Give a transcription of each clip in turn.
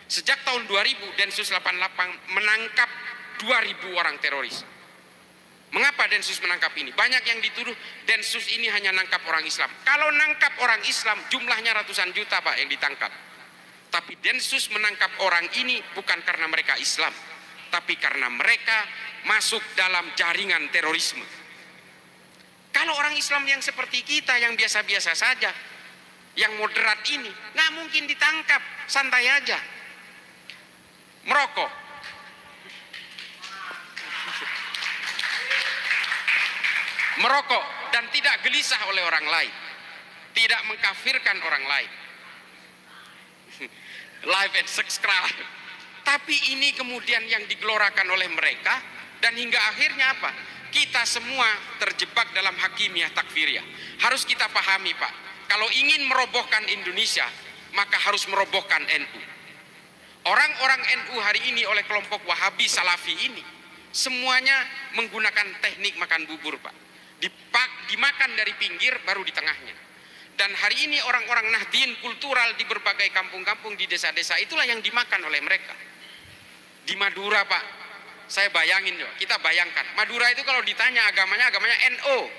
Sejak tahun 2000 Densus 88 menangkap 2000 orang teroris. Mengapa Densus menangkap ini? Banyak yang dituduh Densus ini hanya nangkap orang Islam. Kalau nangkap orang Islam jumlahnya ratusan juta Pak yang ditangkap. Tapi Densus menangkap orang ini bukan karena mereka Islam, tapi karena mereka masuk dalam jaringan terorisme. Kalau orang Islam yang seperti kita, yang biasa-biasa saja, yang moderat ini, nggak mungkin ditangkap, santai aja. Merokok, dan tidak gelisah oleh orang lain, tidak mengkafirkan orang lain. Live and subscribe. Tapi ini kemudian yang digelorakan oleh mereka, dan hingga akhirnya apa? Kita semua terjebak dalam hakimiyah takfiriyah. Harus kita pahami Pak, kalau ingin merobohkan Indonesia, maka harus merobohkan NU. Orang-orang NU hari ini oleh kelompok Wahabi Salafi ini, semuanya menggunakan teknik makan bubur Pak. Dimakan dari pinggir baru di tengahnya. Dan hari ini orang-orang Nahdien kultural di berbagai kampung-kampung di desa-desa itulah yang dimakan oleh mereka. Di Madura Pak, saya bayangin, kita bayangkan Madura itu kalau ditanya agamanya NO,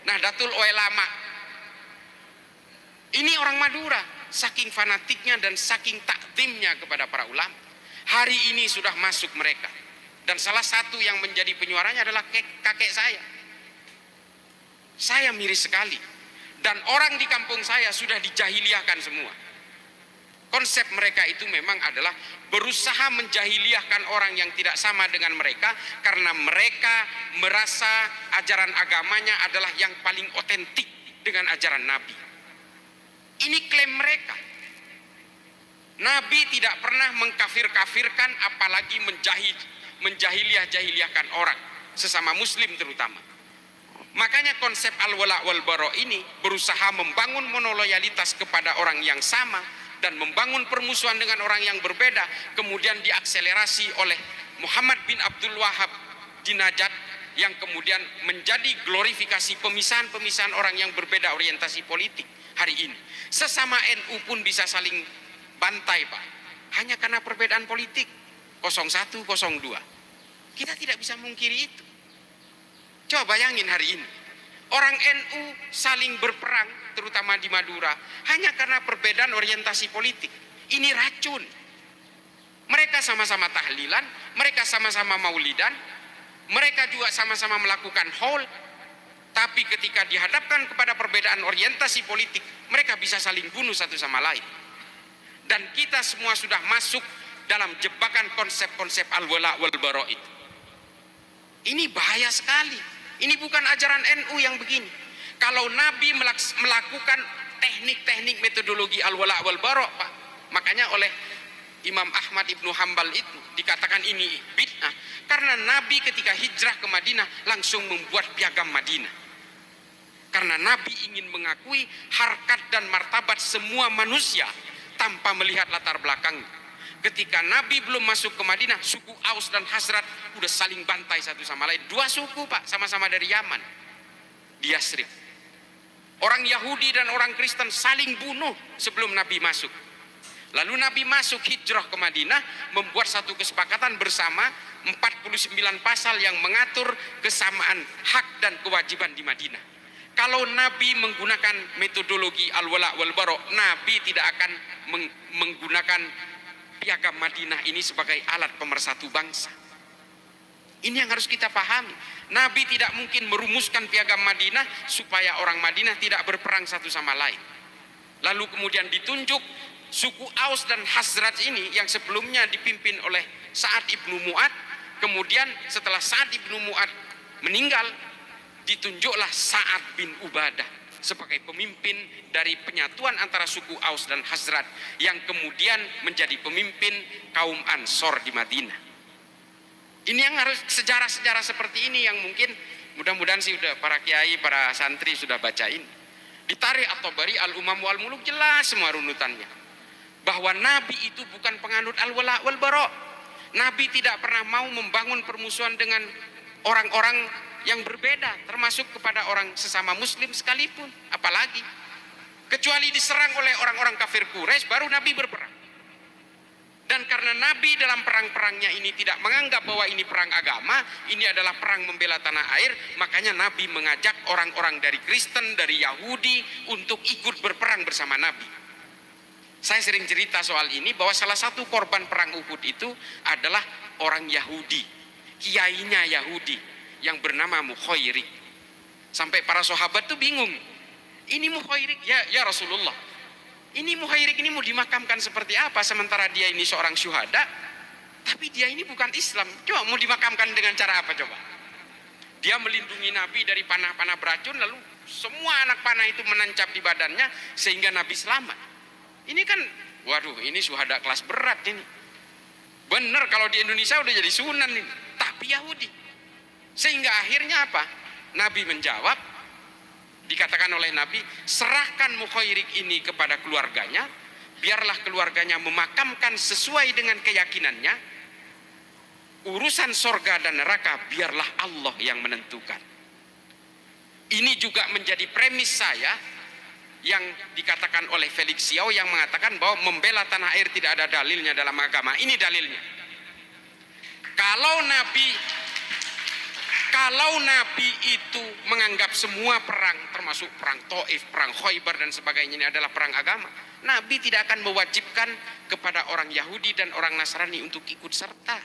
Nahdlatul Ulama. Ini orang Madura, saking fanatiknya dan saking takzimnya kepada para ulama. Hari ini sudah masuk mereka, dan salah satu yang menjadi penyuaranya adalah kakek saya. Saya miris sekali, dan orang di kampung saya sudah dijahiliahkan semua. Konsep mereka itu memang adalah berusaha menjahiliahkan orang yang tidak sama dengan mereka, karena mereka merasa ajaran agamanya adalah yang paling otentik dengan ajaran Nabi. Ini klaim mereka. Nabi tidak pernah mengkafir-kafirkan, apalagi menjahiliahkan orang, sesama muslim terutama. Makanya konsep al-wala wal bara ini berusaha membangun monoloyalitas kepada orang yang sama dan membangun permusuhan dengan orang yang berbeda, kemudian diakselerasi oleh Muhammad bin Abdul Wahab di Najat, yang kemudian menjadi glorifikasi pemisahan-pemisahan orang yang berbeda orientasi politik hari ini. Sesama NU pun bisa saling bantai Pak, hanya karena perbedaan politik 01, 02. Kita tidak bisa mungkiri itu. Coba bayangin hari ini, orang NU saling berperang, terutama di Madura, hanya karena perbedaan orientasi politik. Ini racun. Mereka sama-sama tahlilan, mereka sama-sama maulidan, mereka juga sama-sama melakukan haul, tapi ketika dihadapkan kepada perbedaan orientasi politik, mereka bisa saling bunuh satu sama lain. Dan kita semua sudah masuk dalam jebakan konsep-konsep al-wala wal bara itu. Ini bahaya sekali. Ini bukan ajaran NU yang begini. Kalau Nabi melakukan teknik-teknik metodologi al-wala wal bara, Pak, makanya oleh Imam Ahmad Ibnu Hambal itu dikatakan ini bid'ah, karena Nabi ketika hijrah ke Madinah langsung membuat piagam Madinah. Karena Nabi ingin mengakui harkat dan martabat semua manusia tanpa melihat latar belakang. Ketika Nabi belum masuk ke Madinah, suku Aus dan Hazrat udah saling bantai satu sama lain. Dua suku Pak, sama-sama dari Yaman, di Yasrib. Orang Yahudi dan orang Kristen saling bunuh sebelum Nabi masuk. Lalu Nabi masuk hijrah ke Madinah, membuat satu kesepakatan bersama 49 pasal yang mengatur kesamaan hak dan kewajiban di Madinah. Kalau Nabi menggunakan metodologi al-wala wal bara, Nabi tidak akan menggunakan piagam Madinah ini sebagai alat pemersatu bangsa. Ini yang harus kita pahami. Nabi tidak mungkin merumuskan piagam Madinah supaya orang Madinah tidak berperang satu sama lain. Lalu kemudian ditunjuk suku Aus dan Hazraj ini yang sebelumnya dipimpin oleh Sa'ad ibnu Mu'ad. Kemudian setelah Sa'ad ibnu Mu'ad meninggal, ditunjuklah Sa'ad bin Ubadah sebagai pemimpin dari penyatuan antara suku Aus dan Hazraj, yang kemudian menjadi pemimpin kaum Ansor di Madinah. Ini yang harus, sejarah-sejarah seperti ini yang mungkin mudah-mudahan sih udah para kiai, para santri sudah bacain. Di Tarikh At-Tabari Al-Umam wal Muluk jelas semua runutannya, bahwa Nabi itu bukan penganut al-wala wal bara. Nabi tidak pernah mau membangun permusuhan dengan orang-orang yang berbeda, termasuk kepada orang sesama muslim sekalipun, apalagi kecuali diserang oleh orang-orang kafir Quraisy baru Nabi berperang. Dan karena Nabi dalam perang-perangnya ini tidak menganggap bahwa ini perang agama, ini adalah perang membela tanah air, makanya Nabi mengajak orang-orang dari Kristen, dari Yahudi untuk ikut berperang bersama Nabi. Saya sering cerita soal ini bahwa salah satu korban perang Uhud itu adalah orang Yahudi, kiainya Yahudi yang bernama Mukhairik. Sampai para sahabat tuh bingung. Ini Mukhairik, ya Rasulullah. Ini Mukhairik ini mau dimakamkan seperti apa sementara dia ini seorang syuhada, tapi dia ini bukan Islam. Coba mau dimakamkan dengan cara apa coba? Dia melindungi Nabi dari panah-panah beracun, lalu semua anak panah itu menancap di badannya sehingga Nabi selamat. Ini kan, waduh, ini syuhada kelas berat ini. Bener kalau di Indonesia udah jadi sunan ini, tapi Yahudi. Sehingga akhirnya apa? Nabi menjawab, dikatakan oleh Nabi, serahkan Mukhairik ini kepada keluarganya, biarlah keluarganya memakamkan sesuai dengan keyakinannya. Urusan sorga dan neraka biarlah Allah yang menentukan. Ini juga menjadi premis saya yang dikatakan oleh Felix Xiao yang mengatakan bahwa membela tanah air tidak ada dalilnya dalam agama. Ini dalilnya. Kalau Nabi itu menganggap semua perang, termasuk perang Taif, perang Khaybar dan sebagainya ini adalah perang agama, Nabi tidak akan mewajibkan kepada orang Yahudi dan orang Nasrani untuk ikut serta.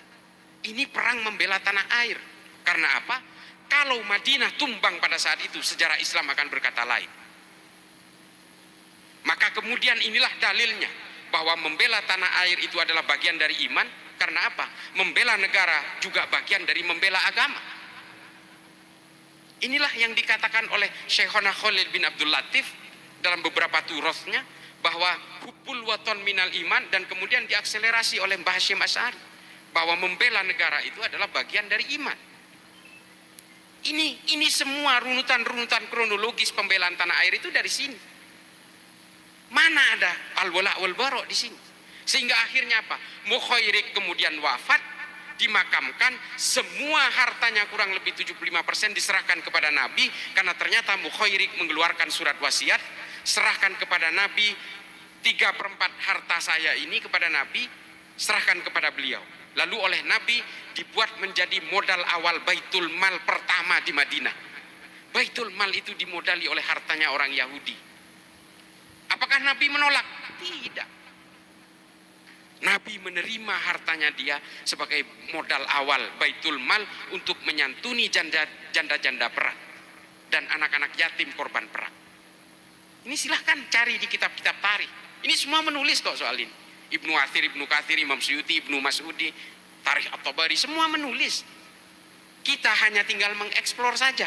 Ini perang membela tanah air. Karena apa? Kalau Madinah tumbang pada saat itu, sejarah Islam akan berkata lain. Maka kemudian inilah dalilnya bahwa membela tanah air itu adalah bagian dari iman. Karena apa? Membela negara juga bagian dari membela agama. Inilah yang dikatakan oleh Syekhona Khalil bin Abdul Latif dalam beberapa turosnya, bahwa hubbul waton minal iman, dan kemudian diakselerasi oleh Mbah Hasyim Asy'ari bahwa membela negara itu adalah bagian dari iman. Ini semua runutan-runutan kronologis pembelaan tanah air itu dari sini. Mana ada al-wala wal bara di sini? Sehingga akhirnya apa? Mukhairik kemudian wafat, dimakamkan, semua hartanya kurang lebih 75% diserahkan kepada Nabi, karena ternyata Mukhairik mengeluarkan surat wasiat, serahkan kepada Nabi, 3/4 harta saya ini kepada Nabi, serahkan kepada beliau. Lalu oleh Nabi dibuat menjadi modal awal Baitul Mal pertama di Madinah. Baitul Mal itu dimodali oleh hartanya orang Yahudi. Apakah Nabi menolak? Tidak. Nabi menerima hartanya dia sebagai modal awal Baitul Mal untuk menyantuni janda-janda perang dan anak-anak yatim korban perang. Ini silahkan cari di kitab-kitab tarikh. Ini semua menulis kok soal ini. Ibnu Katsir, Imam Suyuti, Ibnu Mas'udi, Tarikh At-Tabari, semua menulis. Kita hanya tinggal mengeksplor saja.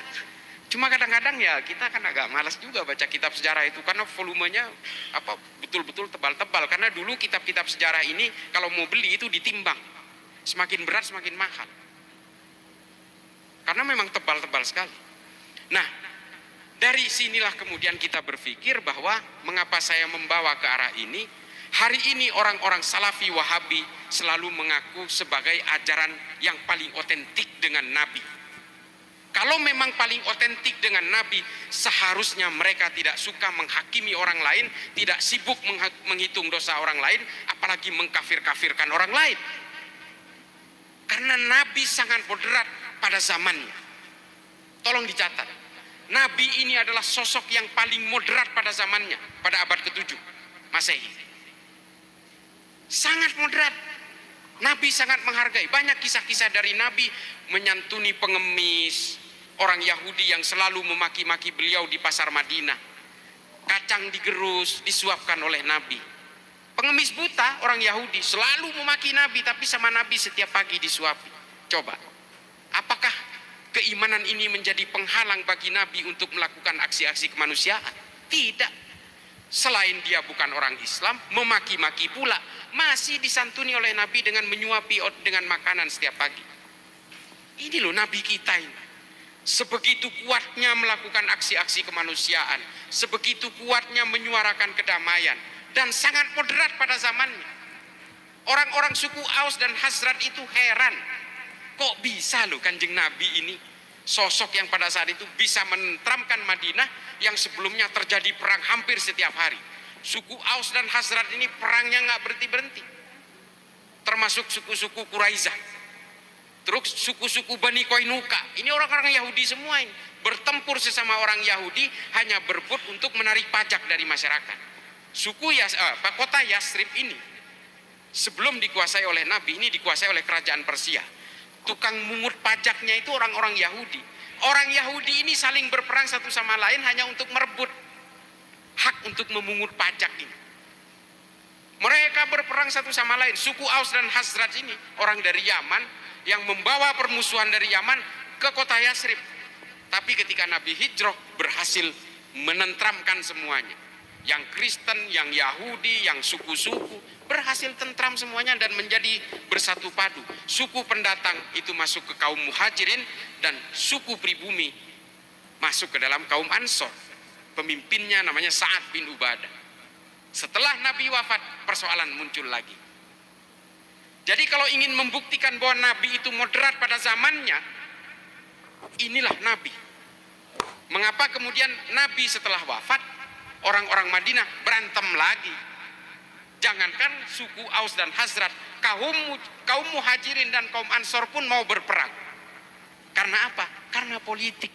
Cuma kadang-kadang ya kita kan agak malas juga baca kitab sejarah itu, karena volumenya betul-betul tebal-tebal. Karena dulu kitab-kitab sejarah ini kalau mau beli itu ditimbang, semakin berat semakin mahal, karena memang tebal-tebal sekali. Nah, dari sinilah kemudian kita berpikir bahwa mengapa saya membawa ke arah ini. Hari ini orang-orang Salafi Wahabi selalu mengaku sebagai ajaran yang paling otentik dengan Nabi. Kalau memang paling otentik dengan Nabi, seharusnya mereka tidak suka menghakimi orang lain, tidak sibuk menghitung dosa orang lain, apalagi mengkafir-kafirkan orang lain. Karena Nabi sangat moderat pada zamannya. Tolong dicatat, Nabi ini adalah sosok yang paling moderat pada zamannya, pada abad ke-7 Masehi. Sangat moderat. Nabi sangat menghargai. Banyak kisah-kisah dari Nabi menyantuni pengemis, orang Yahudi yang selalu memaki-maki beliau di pasar Madinah. Kacang digerus, disuapkan oleh Nabi. Pengemis buta, orang Yahudi, selalu memaki Nabi, tapi sama Nabi setiap pagi disuapi. Coba, apakah keimanan ini menjadi penghalang bagi Nabi untuk melakukan aksi-aksi kemanusiaan? Tidak. Selain dia bukan orang Islam, memaki-maki pula, masih disantuni oleh Nabi dengan menyuapi dengan makanan setiap pagi. Ini loh Nabi kita ini. Sebegitu kuatnya melakukan aksi-aksi kemanusiaan, sebegitu kuatnya menyuarakan kedamaian, dan sangat moderat pada zamannya. Orang-orang suku Aus dan Khazraj itu heran, kok bisa loh Kanjeng Nabi ini, sosok yang pada saat itu bisa menenteramkan Madinah yang sebelumnya terjadi perang hampir setiap hari. Suku Aus dan Khazraj ini perangnya nggak berhenti-berhenti. termasuk suku-suku Quraizah, terus suku-suku Bani Koinuka. Ini orang-orang Yahudi semua ini bertempur sesama orang Yahudi hanya berebut untuk menarik pajak dari masyarakat. Kota Yasrib ini sebelum dikuasai oleh Nabi, ini dikuasai oleh kerajaan Persia. Tukang mungut pajaknya itu orang-orang Yahudi. Orang Yahudi ini saling berperang satu sama lain hanya untuk merebut hak untuk memungut pajak ini. Mereka berperang satu sama lain. Suku Aus dan Khazraj ini orang dari Yaman yang membawa permusuhan dari Yaman ke kota Yasrib. Tapi ketika Nabi hijrah berhasil menentramkan semuanya. Yang Kristen, yang Yahudi, yang suku-suku berhasil tentram semuanya dan menjadi bersatu padu. Suku pendatang itu masuk ke kaum Muhajirin dan suku pribumi masuk ke dalam kaum Ansor. Pemimpinnya namanya Sa'ad bin Ubadah. Setelah Nabi wafat, persoalan muncul lagi. Jadi kalau ingin membuktikan bahwa Nabi itu moderat pada zamannya, inilah Nabi. Mengapa kemudian Nabi setelah wafat, orang-orang Madinah berantem lagi? Jangankan suku Aus dan Khazraj, kaum Muhajirin dan kaum Ansor pun mau berperang. Karena apa? Karena politik.